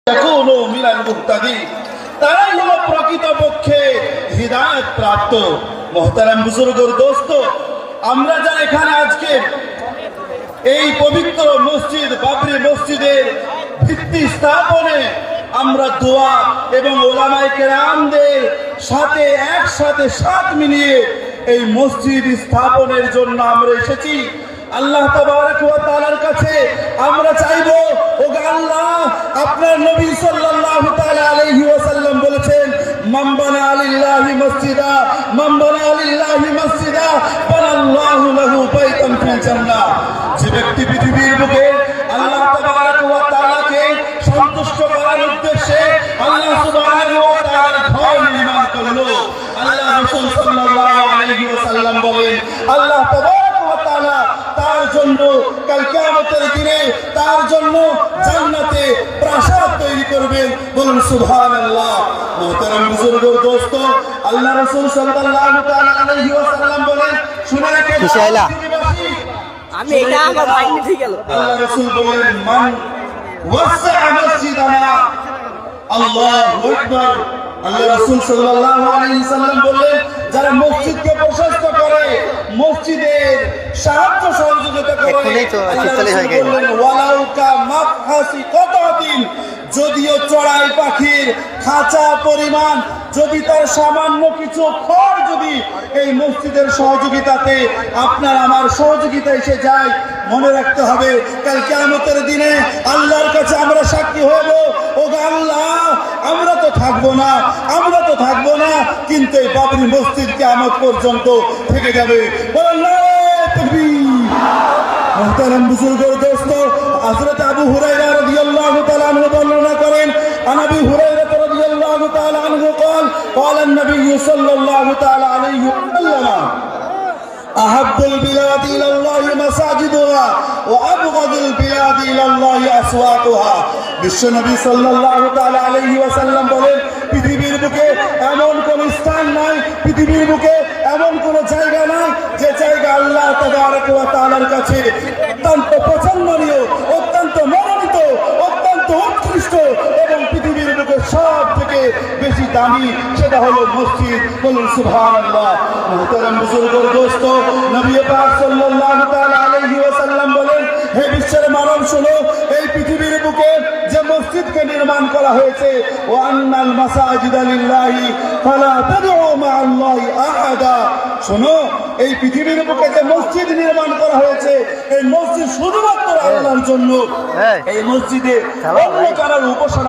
ইয়াকুনু মিনাল মুহতাদিন, তারাই হলো প্রকৃতপক্ষে হিদায়াত প্রাপ্ত। মুহতারাম বুজুর্গর দোস্ত, আমরা যারা এখানে আজকে এই পবিত্র মসজিদ বাবরি মসজিদের ভিত্তি স্থাপনে আমরা দোয়া এবং ওলামায়ে কেরামদের সাথে একসাথে সাথ মিলিয়ে এই মসজিদ স্থাপনের জন্য আমরা এসেছি। আল্লাহ তাবারক ওয়া তাআলার কাছে আমরা চাইবো, ওগো আল্লাহ, আপনার নবী সাল্লাল্লাহু তাআলা আলাইহি ওয়াসাল্লাম বলেছেন, মান বানা লিল্লাহি মসজিদা মান বানা লিল্লাহি মসজিদা বানাল্লাহু লাহু বাইতান ফিল জান্নাহ। যে ব্যক্তি পৃথিবীর বুকে আল্লাহ তাবারক ওয়া তাআলাকে সন্তুষ্ট করার উদ্দেশ্যে আল্লাহ সুবহানাহু ওয়া তাআলার ঘর নির্মাণ করলো, আল্লাহ রাসূল সাল্লাল্লাহু আলাইহি ওয়াসাল্লাম বলেন, আল্লাহ তাবারক ওয়া তাআলা তার জন্য কাল কিয়ামতের দিনে তার জন্য জান্নাতে প্রাসাদ তৈরি করবেন। বলুন সুবহানাল্লাহ। মুহতারাম বুজুর্গ দোস্ত, আল্লাহ রাসূল সাল্লাল্লাহু তাআলা আলাইহি ওয়াসাল্লাম বলেন, শুনে রাখেন, আমি এটা আমার ভাই নিতে গেল। আল্লাহ রাসূল বলেন, মান ওয়াসআ মসজিদানা আল্লাহু আকবার। আল্লাহ রাসূল সাল্লাল্লাহু আলাইহি সাল্লাম বললেন, যারা মসজিদকে প্রশস্ত করে, মসজিদের সাহায্য সহযোগিতা করে, ওয়ালাউ কা মাফহাসি কতাদিন, যদিও চড়াই পাখির খাঁচা পরিমাণ, যদি তার সামান্য কিছু খড় যদি এই মসজিদের সহযোগিতাতে আপনার আমার সহযোগিতা এসে যায়, মনে রাখতে হবে কাল কিয়ামতের দিনে আল্লাহর কাছে আমরা সাক্ষী হব, ওগো আল্লাহ, আমরা তো থাকবো না, কিন্তু এই বাবরি মসজিদ কিয়ামত পর্যন্ত থেকে যাবে। আল্লাহু তাকবীর। মুহতারাম বুজুর্গের দোস্ত, হযরত আবু হুরায়রা রাদিয়াল্লাহু তাআলা আনহু বর্ণনা করেন, আবু হুরায়রা রাদিয়াল্লাহু তাআলা আনহু قال قال النبي صلى الله تعالى عليه وسلم أحب البلاد إلى الله مساجدها وأبغض البلاد إلى الله أسواقها। বিশ্বনবী সাল্লাল্লাহু তাআলা আলাইহি ওয়াসাল্লাম বলেন, পৃথিবীর বুকে এমন কোন স্থান নাই, পৃথিবীর বুকে এমন কোন জায়গা নাই যে জায়গা আল্লাহ তাবারক ওয়া তাআলার কাছে অত্যন্ত পছন্দনীয়, অত্যন্ত মনোনীত, অত্যন্ত উৎকৃষ্ট এবং পৃথিবীর বুকে সব থেকে বেশি দামি, সেটা হলো মসজিদ। বলুন সুবহানাল্লাহ। মুহতারাম বুজুর্গর দোস্ত, নবী পাক সাল্লাল্লাহু তাআলা আলাইহি ওয়াসাল্লাম বলেন, হে বিশ্বের মানব শোনো, এই পৃথিবীর বুকে যে মসজিদকে নির্মাণ করা হয়েছে, ওয়া আন্নাল মাসাজিদা লিল্লাহি ফালা তাদউ মা'আল্লাহি আহাদা, শোনো, এই পৃথিবীর বুকে যে মসজিদ নির্মাণ করা হয়েছে, এই মসজিদ শুধুমাত্র আল্লাহর জন্য। এই মসজিদে অন্য কারোর উপাসনা